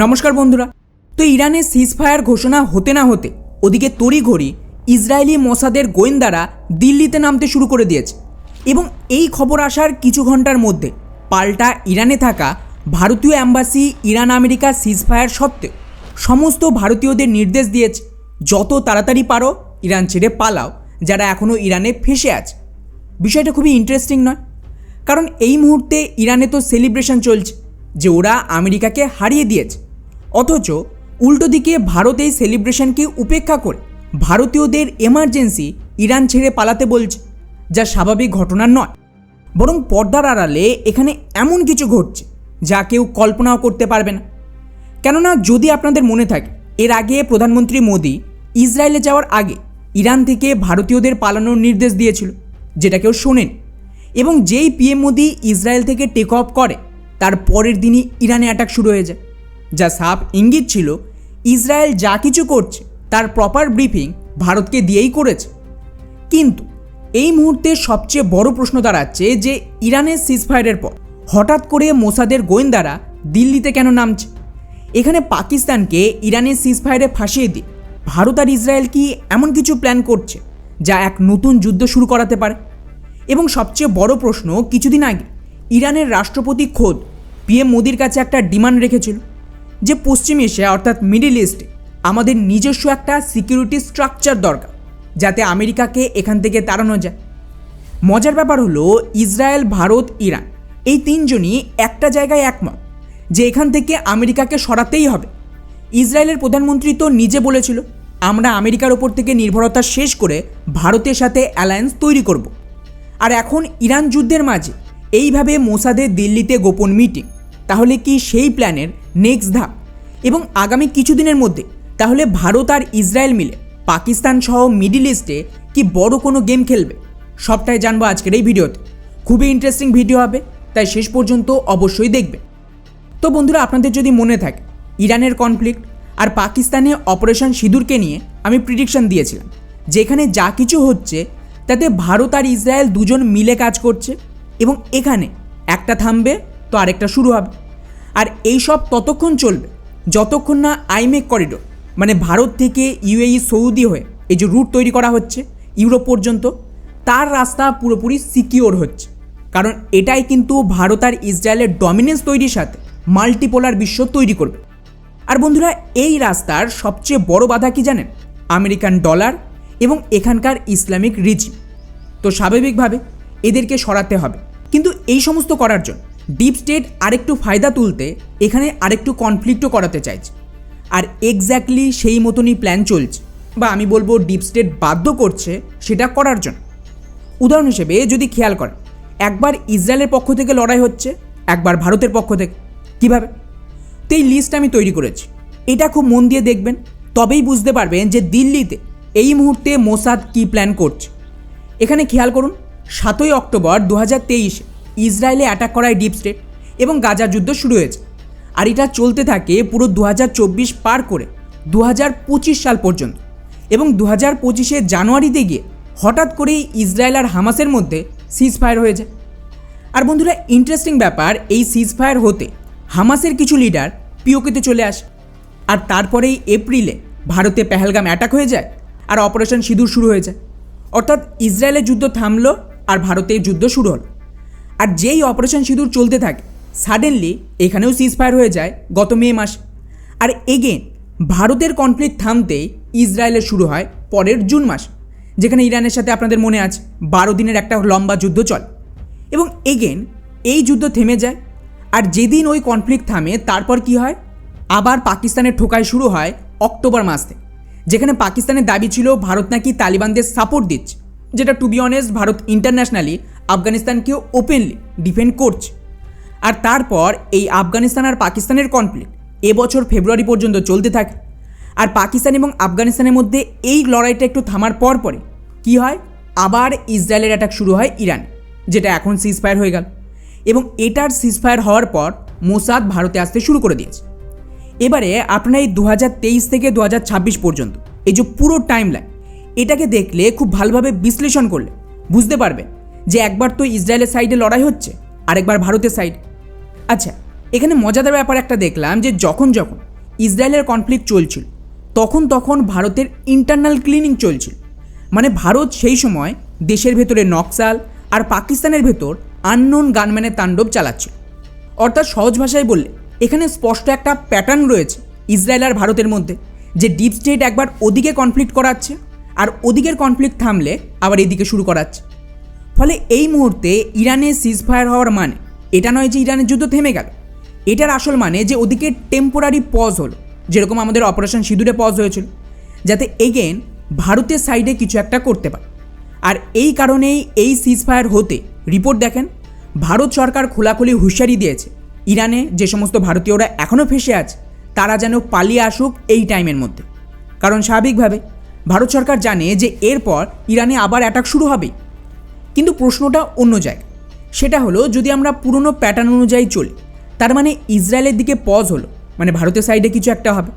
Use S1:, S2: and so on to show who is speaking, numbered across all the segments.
S1: নমস্কার বন্ধুরা। তো ইরানের সিজফায়ার ঘোষণা হতে না হতে ওদিকে তড়িঘড়ি ইসরায়েলি মোসাদের গোয়েন্দারা দিল্লিতে নামতে শুরু করে দিয়েছে এবং এই খবর আসার কিছু ঘন্টার মধ্যে পাল্টা ইরানে থাকা ভারতীয় অ্যাম্বাসি ইরান আমেরিকা সিজফায়ার সত্ত্বেও সমস্ত ভারতীয়দের নির্দেশ দিয়েছে যত তাড়াতাড়ি পারো ইরান ছেড়ে পালাও, যারা এখনও ইরানে ফেসে আছে। বিষয়টা খুবই ইন্টারেস্টিং নয়? কারণ এই মুহূর্তে ইরানে তো সেলিব্রেশন চলছে যে ওরা আমেরিকাকে হারিয়ে দিয়েছে, অথচ উল্টো দিকে ভারত এই সেলিব্রেশনকে উপেক্ষা করে ভারতীয়দের এমার্জেন্সি ইরান ছেড়ে পালাতে বলছে, যা স্বাভাবিক ঘটনা নয়। বরং পর্দার আড়ালে এখানে এমন কিছু ঘটছে যা কেউ কল্পনাও করতে পারবে না। কেননা যদি আপনাদের মনে থাকে, এর আগে প্রধানমন্ত্রী মোদি ইসরায়েলে যাওয়ার আগে ইরান থেকে ভারতীয়দের পালানোর নির্দেশ দিয়েছিল, যেটা কেউ শোনেনি। এবং যেই পিএম মোদি ইসরায়েল থেকে টেক অফ করে তার পরের দিনই ইরানে অ্যাটাক শুরু হয়ে যায়, যা সাফ ইঙ্গিত ছিল ইসরায়েল যা কিছু করছে তার প্রপার ব্রিফিং ভারতকে দিয়েই করেছে। কিন্তু এই মুহূর্তে সবচেয়ে বড় প্রশ্ন দাঁড়াচ্ছে যে ইরানের সিজফায়ারের পর হঠাৎ করে মোসাদের গোয়েন্দারা দিল্লিতে কেন নামছে? এখানে পাকিস্তানকে ইরানের সিজফায়ারে ফাঁসিয়ে দিয়ে ভারত আর ইসরায়েল কি এমন কিছু প্ল্যান করছে যা এক নতুন যুদ্ধ শুরু করাতে পারে? এবং সবচেয়ে বড় প্রশ্ন, কিছুদিন আগে ইরানের রাষ্ট্রপতি খোদ পিএম মোদির কাছে একটা ডিমান্ড রেখেছিল যে পশ্চিম এশিয়া অর্থাৎ মিডল ইস্টে আমাদের নিজস্ব একটা সিকিউরিটি স্ট্রাকচার দরকার, যাতে আমেরিকাকে এখান থেকে তাড়ানো যায়। মজার ব্যাপার হলো ইসরায়েল, ভারত, ইরান এই তিনজনই একটা জায়গায় একমত যে এখান থেকে আমেরিকাকে সরাতেই হবে। ইসরায়েলের প্রধানমন্ত্রী তো নিজে বলেছিল, আমরা আমেরিকার ওপর থেকে নির্ভরতা শেষ করে ভারতের সাথে অ্যালায়েন্স তৈরি করব। আর এখন ইরান যুদ্ধের মাঝে এইভাবে মোসাদের দিল্লিতে গোপন মিটিং, তাহলে কি সেই প্ল্যানের নেক্সট ধাপ? এবং আগামী কিছুদিনের মধ্যে তাহলে ভারত আর ইসরায়েল মিলে পাকিস্তান সহ মিডল ইস্টে কি বড় কোনো গেম খেলবে? সবটাই জানবো আজকের এই ভিডিওতে। খুবই ইন্টারেস্টিং ভিডিও হবে, তাই শেষ পর্যন্ত অবশ্যই দেখবে। তো বন্ধুরা, আপনাদের যদি মনে থাকে, ইরানের কনফ্লিক্ট আর পাকিস্তানে অপারেশন সিঁদুরকে নিয়ে আমি প্রিডিকশন দিয়েছিলাম যেখানে যা কিছু হচ্ছে তাতে ভারত আর ইসরায়েল দুজন মিলে কাজ করছে এবং এখানে একটা থামবে তো আরেকটা শুরু হবে। আর এই সব ততক্ষণ চলবে যতক্ষণ না আইমেক করিডোর, মানে ভারত থেকে ইউএই সৌদি হয়ে এই যে রুট তৈরি করা হচ্ছে ইউরোপ পর্যন্ত, তার রাস্তা পুরোপুরি সিকিওর হচ্ছে। কারণ এটাই কিন্তু ভারত আর ইসরায়েলের ডমিনেন্স তৈরির সাথে মাল্টিপোলার বিশ্ব তৈরি করবে। আর বন্ধুরা, এই রাস্তার সবচেয়ে বড় বাধা কি জানেন? আমেরিকান ডলার এবং এখানকার ইসলামিক রিজিম। তো স্বাভাবিকভাবে এদেরকে সরাতে হবে। কিন্তু এই সমস্ত করার জন্য ডিপ স্টেট আরেকটু ফায়দা তুলতে এখানে আরেকটু কনফ্লিক্টও করাতে চাইছে। আর এক্স্যাক্টলি সেই মতনই প্ল্যান চলছে, বা আমি বলবো ডিপ স্টেট বাধ্য করছে সেটা করার জন্য। উদাহরণ হিসেবে যদি খেয়াল করেন, একবার ইসরায়েলের পক্ষ থেকে লড়াই হচ্ছে, একবার ভারতের পক্ষ থেকে। কীভাবে? তো এই লিস্ট আমি তৈরি করেছি, এটা খুব মন দিয়ে দেখবেন, তবেই বুঝতে পারবেন যে দিল্লিতে এই মুহূর্তে মোসাদ কী প্ল্যান করছে। এখানে খেয়াল করুন, 7ই অক্টোবর 2023 ইসরায়েলে অ্যাটাক করায় ডিপ স্টেট এবং গাজার যুদ্ধ শুরু হয়েছে। আর এটা চলতে থাকে পুরো 2024 পার করে 2025 সাল পর্যন্ত। এবং 2025 জানুয়ারিতে গিয়ে হঠাৎ করেই ইসরায়েল আর হামাসের মধ্যে সিজফায়ার হয়ে যায়। আর বন্ধুরা, ইন্টারেস্টিং ব্যাপার, এই সিজফায়ার হতে হামাসের কিছু লিডার পিওকেতে চলে আসে। আর তারপরেই এপ্রিলে ভারতে পেহেলগাম অ্যাটাক হয়ে যায় আর অপারেশন সিঁদুর শুরু হয়ে যায়। অর্থাৎ ইসরায়েলের যুদ্ধ থামলো আর ভারতের যুদ্ধ শুরু হলো। আর যেই অপারেশন সিঁদুর চলতে থাকে, সাডেনলি এখানেও সিজফায়ার হয়ে যায় গত মে মাসে। আর এগেন ভারতের কনফ্লিক্ট থামতেই ইসরায়েলের শুরু হয় পরের জুন মাস, যেখানে ইরানের সাথে আপনাদের মনে আছে 12 দিনের একটা লম্বা যুদ্ধ চলে। এবং এগেন এই যুদ্ধ থেমে যায়। আর যেদিন ওই কনফ্লিক্ট থামে তারপর কি হয়? আবার পাকিস্তানের ঠোকাই শুরু হয় অক্টোবর মাসে, যেখানে পাকিস্তানের দাবি ছিল ভারত নাকি তালিবানদের সাপোর্ট দিচ্ছে, যেটা to be honest Bharat internationally আফগানিস্তানকেও ওপেনলি ডিফেন্ড করছে। আর তারপর এই আফগানিস্তান আর পাকিস্তানের কনফ্লিক্ট এবছর ফেব্রুয়ারি পর্যন্ত চলতে থাকে। আর পাকিস্তান এবং আফগানিস্তানের মধ্যে এই লড়াইটা একটু থামার পর পরে কী হয়? আবার ইসরায়েলের অ্যাটাক শুরু হয় ইরান, যেটা এখন সিজফায়ার হয়ে গেল। এবং এটার সিজফায়ার হওয়ার পর মোসাদ ভারতে আসতে শুরু করে দিয়েছে। এবারে আপনারা এই 2023 থেকে 2026 পর্যন্ত এই যে পুরো টাইমলাইন, এটাকে দেখলে খুব ভালোভাবে বিশ্লেষণ করলে বুঝতে পারবে যে একবার তো ইসরায়েলের সাইডে লড়াই হচ্ছে, আরেকবার ভারতের সাইড। আচ্ছা, এখানে মজাদার ব্যাপার একটা দেখলাম যে যখন যখন ইসরায়েলের কনফ্লিক্ট চলছিল তখন ভারতের ইন্টারনাল ক্লিনিং চলছিল। মানে ভারত সেই সময় দেশের ভেতরে নকশাল আর পাকিস্তানের ভেতর আননোন গানম্যানের তাণ্ডব চালাচ্ছিল। অর্থাৎ সহজ ভাষায় বললে এখানে স্পষ্ট একটা প্যাটার্ন রয়েছে ইসরায়েল আর ভারতের মধ্যে, যে ডিপ স্টেট একবার ওদিকে কনফ্লিক্ট করাচ্ছে আর ওদিকের কনফ্লিক্ট থামলে আবার এদিকে শুরু করাচ্ছে। ফলে এই মুহূর্তে ইরানে সিজফায়ার হওয়ার মানে এটা নয় যে ইরানের যুদ্ধ থেমে গেল, এটার আসল মানে যে ওদিকে টেম্পোরারি পজ হলো, যেরকম আমাদের অপারেশন সিঁদুরে পজ হয়েছিল, যাতে এগেন ভারতের সাইডে কিছু একটা করতে পারে। আর এই কারণেই এই সিজফায়ার হতে রিপোর্ট দেখেন ভারত সরকার খোলাখুলি হুঁশিয়ারি দিয়েছে ইরানে যে সমস্ত ভারতীয়রা এখনও ফেঁসে আছে তারা যেন পালিয়ে আসুক এই টাইমের মধ্যে। কারণ স্বাভাবিকভাবে ভারত সরকার জানে যে এরপর ইরানে আবার অ্যাটাক শুরু হবেই। কিন্তু প্রশ্নটা অন্য জায়গায়, সেটা হলো যদি আমরা পুরনো প্যাটার্ন অনুযায়ী চলি, তার মানে ইসরায়েলের দিকে পজ হলো, মানে ভারতের সাইডে কিছু একটা হবে।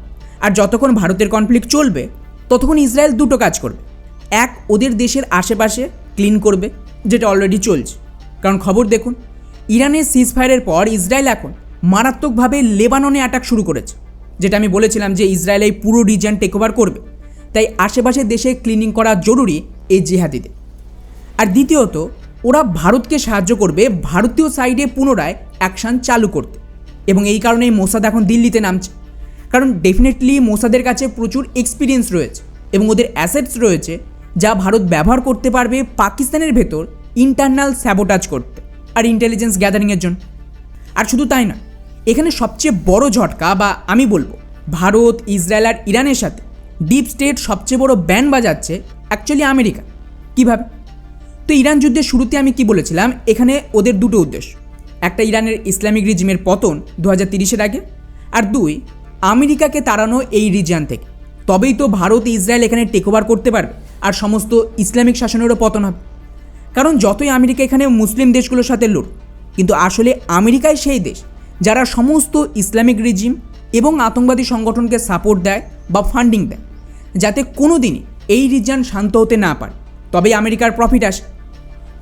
S1: আর যতক্ষণ ভারতের কনফ্লিক্ট চলবে ততক্ষণ ইসরায়েল দুটো কাজ করবে। এক, ওদের দেশের আশেপাশে ক্লিন করবে, যেটা অলরেডি চলছে। কারণ খবর দেখুন, ইরানের সিজফায়ারের পর ইসরায়েল এখন মারাত্মকভাবে লেবাননে অ্যাটাক শুরু করেছে, যেটা আমি বলেছিলাম যে ইসরায়েল এই পুরো রিজিয়ন টেক ওভার করবে। তাই আশেপাশের দেশে ক্লিনিং করা জরুরি এই জিহাদিদের। আর দ্বিতীয়ত, ওরা ভারতকে সাহায্য করবে ভারতীয় সাইডে পুনরায় অ্যাকশান চালু করতে। এবং এই কারণেই মোসাদ এখন দিল্লিতে নামছে, কারণ ডেফিনেটলি মোসাদের কাছে প্রচুর এক্সপিরিয়েন্স রয়েছে এবং ওদের অ্যাসেটস রয়েছে যা ভারত ব্যবহার করতে পারবে পাকিস্তানের ভেতর ইন্টারনাল স্যাবোটাজ করতে আর ইন্টেলিজেন্স গ্যাদারিংয়ের জন্য। আর শুধু তাই না, এখানে সবচেয়ে বড় ঝটকা, বা আমি বলবো ভারত, ইসরায়েল আর ইরানের সাথে ডিপ স্টেট সবচেয়ে বড় ব্যান্ড বাজাচ্ছে অ্যাকচুয়ালি আমেরিকা। কীভাবে? তো ইরান যুদ্ধের শুরুতে আমি কি বলেছিলাম, এখানে ওদের দুটো উদ্দেশ্য। একটা, ইরানের ইসলামিক রিজিমের পতন 2030-এর আগে, আর দুই, আমেরিকাকে তাড়ানো এই রিজিয়ন থেকে। তবেই তো ভারত ইসরায়েল এখানে টেক ওভার করতে পারবে আর সমস্ত ইসলামিক শাসনেরও পতন হবে। কারণ যতই আমেরিকা এখানে মুসলিম দেশগুলোর সাথে লড়ুক, কিন্তু আসলে আমেরিকাই সেই দেশ যারা সমস্ত ইসলামিক রিজিম এবং আতঙ্কবাদী সংগঠনকে সাপোর্ট দেয় বা ফান্ডিং দেয়, যাতে কোনো দিনই এই রিজিয়ন শান্ত হতে না পারে। তবেই আমেরিকার প্রফিট আসে।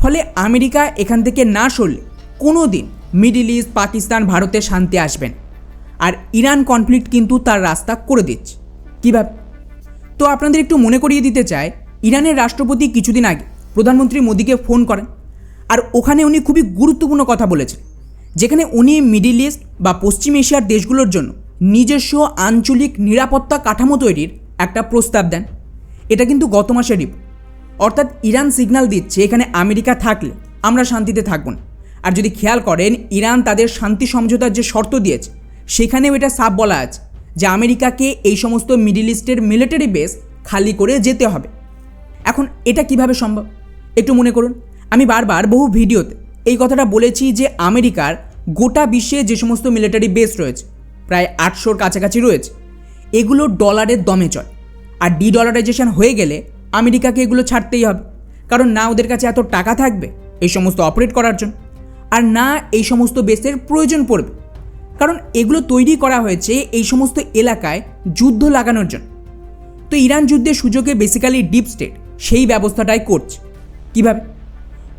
S1: ফলে আমেরিকা এখান থেকে না সরলে কোনো দিন মিডল ইস্ট, পাকিস্তান, ভারতে শান্তি আসবে না। আর ইরান কনফ্লিক্ট কিন্তু তার রাস্তা করে দিচ্ছে। কীভাবে? তো আপনাদের একটু মনে করিয়ে দিতে চাই, ইরানের রাষ্ট্রপতি কিছুদিন আগে প্রধানমন্ত্রী মোদিকে ফোন করেন, আর ওখানে উনি খুবই গুরুত্বপূর্ণ কথা বলেছেন, যেখানে উনি মিডল ইস্ট বা পশ্চিম এশিয়ার দেশগুলোর জন্য নিজস্ব আঞ্চলিক নিরাপত্তা কাঠামো তৈরির একটা প্রস্তাব দেন। এটা কিন্তু গত মাসের রিপোর্ট। অর্থাৎ ইরান সিগন্যাল দিচ্ছে এখানে আমেরিকা থাকলে আমরা শান্তিতে থাকব না। আর যদি খেয়াল করেন, ইরান তাদের শান্তি সমঝোতার যে শর্ত দিয়েছে সেখানেও এটা সাফ বলা আছে যে আমেরিকাকে এই সমস্ত মিডল ইস্টের মিলিটারি বেস খালি করে যেতে হবে। এখন এটা কিভাবে সম্ভব একটু মনে করুন। আমি বারবার বহু ভিডিওতে এই কথাটা বলেছি যে আমেরিকার গোটা বিশ্বে যে সমস্ত মিলিটারি বেস রয়েছে, প্রায় 800-র কাছাকাছি রয়েছে, এগুলো ডলারের দমে চলে। আর ডলারাইজেশন হয়ে গেলে আমেরিকাকে এগুলো ছাড়তেই হবে, কারণ না ওদের কাছে এত টাকা থাকবে এই সমস্ত অপারেট করার জন্য, আর না এই সমস্ত বেসের প্রয়োজন পড়বে, কারণ এগুলো তৈরি করা হয়েছে এই সমস্ত এলাকায় যুদ্ধ লাগানোর জন্য। তো ইরান যুদ্ধের সুযোগে বেসিক্যালি ডিপ স্টেট সেই ব্যবস্থাটাই করছে। কীভাবে?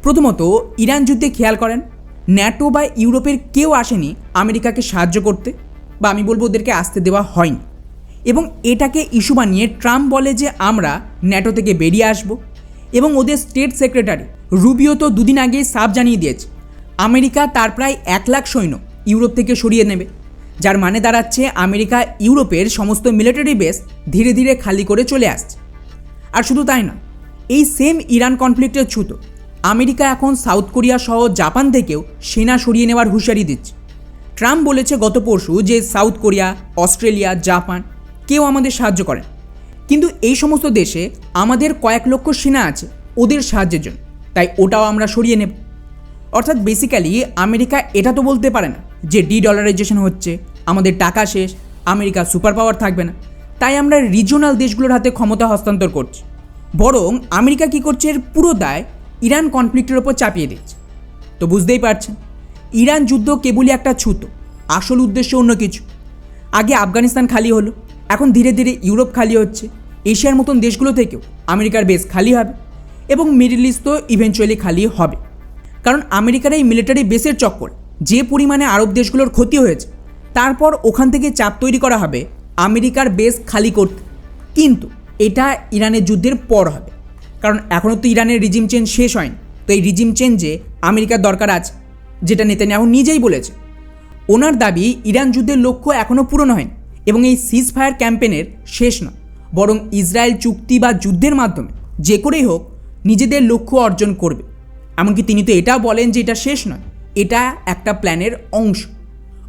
S1: প্রথমত, ইরান যুদ্ধে খেয়াল করেন ন্যাটো বা ইউরোপের কেউ আসেনি আমেরিকাকে সাহায্য করতে, বা আমি বলবো ওদেরকে আসতে দেওয়া হয়নি। এবং এটাকে ইস্যু বানিয়ে ট্রাম্প বলে যে আমরা ন্যাটো থেকে বেরিয়ে আসব, এবং ওদের স্টেট সেক্রেটারি রুবিও তো দুদিন আগেই সাফ জানিয়ে দিয়েছে আমেরিকা তার প্রায় 1 লাখ সৈন্য ইউরোপ থেকে সরিয়ে নেবে, যার মানে দাঁড়াচ্ছে আমেরিকা ইউরোপের সমস্ত মিলিটারি বেস ধীরে ধীরে খালি করে চলে আসছে। আর শুধু তাই না, এই সেম ইরান কনফ্লিক্টের ছুতো আমেরিকা এখন সাউথ কোরিয়া সহ জাপান থেকেও সেনা সরিয়ে নেওয়ার হুঁশিয়ারি দিচ্ছে। ট্রাম্প বলেছে গত পরশু যে সাউথ কোরিয়া, অস্ট্রেলিয়া, জাপান কেউ আমাদের সাহায্য করেন, কিন্তু এই সমস্ত দেশে আমাদের কয়েক লক্ষ সেনা আছে ওদের সাহায্যের জন্য, তাই ওটাও আমরা সরিয়ে নেব। অর্থাৎ বেসিক্যালি আমেরিকা এটা তো বলতে পারে না যে ডলারাইজেশন হচ্ছে, আমাদের টাকা শেষ, আমেরিকা সুপার পাওয়ার থাকবে না, তাই আমরা রিজিওনাল দেশগুলোর হাতে ক্ষমতা হস্তান্তর করছি। বরং আমেরিকা কী করছে, এর পুরো দায় ইরান কনফ্লিক্টের ওপর চাপিয়ে দিচ্ছে। তো বুঝতেই পারছেন, ইরান যুদ্ধ কেবলই একটা ছুতো, আসল উদ্দেশ্য অন্য কিছু। আগে আফগানিস্তান খালি হলো, এখন ধীরে ধীরে ইউরোপ খালি হচ্ছে, এশিয়ার মতন দেশগুলো থেকেও আমেরিকার বেস খালি হবে, এবং মিডল ইস্ট তো ইভেনচুয়ালি খালি হবে। কারণ আমেরিকার এই মিলিটারি বেসের চক্করে যে পরিমাণে আরব দেশগুলোর ক্ষতি হয়েছে, তারপর ওখান থেকে চাপ তৈরি করা হবে আমেরিকার বেস খালি করতে। কিন্তু এটা ইরানের যুদ্ধের পর হবে, কারণ এখনও তো ইরানের রিজিম চেঞ্জ শেষ হয়নি। তো এই রিজিম চেঞ্জে আমেরিকার দরকার আছে, যেটা নেতানিয়াহু নিজেই বলেছে। ওনার দাবি ইরান যুদ্ধের লক্ষ্য এখনও পূরণ হয়নি এবং এই সিজ ফায়ার ক্যাম্পেনের শেষ নয়, বরং ইসরায়েল চুক্তি বা যুদ্ধের মাধ্যমে যে করেই হোক নিজেদের লক্ষ্য অর্জন করবে। এমনকি তিনি তো এটাও বলেন যে এটা শেষ নয়, এটা একটা প্ল্যানের অংশ।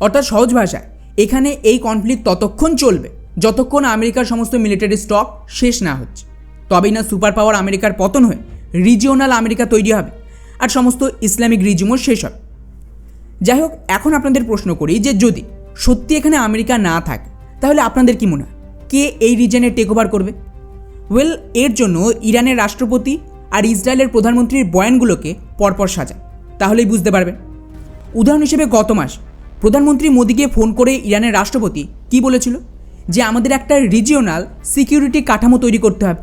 S1: অর্থাৎ সহজ ভাষায় এখানে এই কনফ্লিক্ট ততক্ষণ চলবে যতক্ষণ আমেরিকার সমস্ত মিলিটারি স্টক শেষ না হচ্ছে। তবেই না সুপার পাওয়ার আমেরিকার পতন হয়ে রিজিওনাল আমেরিকা তৈরি হবে আর সমস্ত ইসলামিক রিজিমও শেষ হবে। যাই হোক, এখন আপনাদের প্রশ্ন করি যে যদি সত্যি এখানে আমেরিকা না থাকে, তাহলে আপনাদের কি মনে হয় কে এই রিজনে টেক ওভার করবে? ওয়েল, এর জন্য ইরানের রাষ্ট্রপতি আর ইসরায়েলের প্রধানমন্ত্রীর বয়ানগুলোকে পরপর সাজান, তাহলেই বুঝতে পারবেন। উদাহরণ হিসেবে গত মাস প্রধানমন্ত্রী মোদিকে ফোন করে ইরানের রাষ্ট্রপতি কি বলেছিল, যে আমাদের একটা রিজিওনাল সিকিউরিটি কাঠামো তৈরি করতে হবে।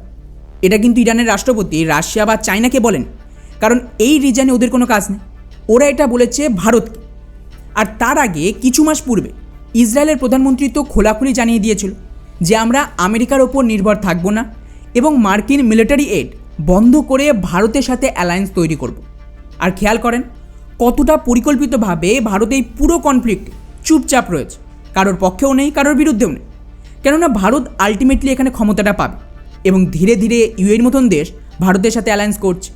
S1: এটা কিন্তু ইরানের রাষ্ট্রপতি রাশিয়া বা চায়নাকে বলেন, কারণ এই রিজনে ওদের কোনো কাজ নেই। ওরা এটা বলেছে ভারতকে। আর তার আগে কিছু মাস পূর্বে ইসরায়েলের প্রধানমন্ত্রী তো খোলাখুলি জানিয়ে দিয়েছিল যে আমরা আমেরিকার ওপর নির্ভর থাকব না এবং মার্কিন মিলিটারি এড বন্ধ করে ভারতের সাথে অ্যালায়েন্স তৈরি করব। আর খেয়াল করেন কতটা পরিকল্পিতভাবে ভারত এই পুরো কনফ্লিক্টে চুপচাপ রয়েছে, কারোর পক্ষেও নেই, কারোর বিরুদ্ধেও নেই। কেননা ভারত আলটিমেটলি এখানে ক্ষমতাটা পাবে এবং ধীরে ধীরে ইউএর মতন দেশ ভারতের সাথে অ্যালায়েন্স করছে।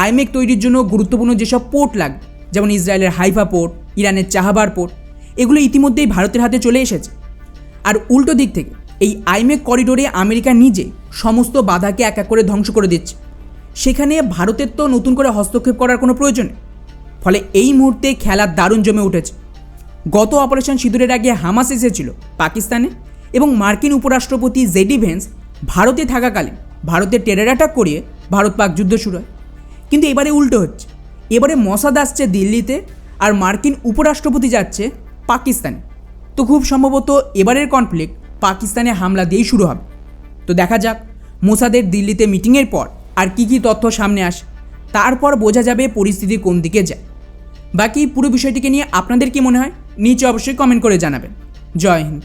S1: আইমেক তৈরির জন্য গুরুত্বপূর্ণ যেসব পোর্ট লাগবে, যেমন ইসরায়েলের হাইফা পোর্ট, ইরানের চাহাবার পোর্ট, এগুলো ইতিমধ্যেই ভারতের হাতে চলে এসেছে। আর উল্টো দিক থেকে এই আইমেক করিডোরে আমেরিকা নিজে সমস্ত বাধাকে এক এক করে ধ্বংস করে দিচ্ছে। সেখানে ভারতের তো নতুন করে হস্তক্ষেপ করার কোনো প্রয়োজন নেই। ফলে এই মুহূর্তে খেলা দারুণ জমে উঠেছে। গত অপারেশন সিঁদুরের আগে হামাস এসেছিল পাকিস্তানে এবং মার্কিন উপরাষ্ট্রপতি জেডি ভেন্স ভারতে থাকাকালীন ভারতের টেরর অ্যাটাক করিয়ে ভারত পাক যুদ্ধ শুরু হয়। কিন্তু এবারে উল্টো হচ্ছে, এবারে মসাদ আসছে দিল্লিতে আর মার্কিন উপরাষ্ট্রপতি যাচ্ছে পাকিস্তানে। তো খুব সম্ভবত এবারের কনফ্লিক্ট পাকিস্তানে হামলা দিয়েই শুরু হবে। তো দেখা যাক মোসাদের দিল্লিতে মিটিংয়ের পর আর কি তথ্য সামনে আসে, তারপর বোঝা যাবে পরিস্থিতি কোন দিকে যায়। বাকি পুরো বিষয়টিকে নিয়ে আপনাদের কি মনে হয় নিচে অবশ্যই কমেন্ট করে জানাবেন। জয় হিন্দ।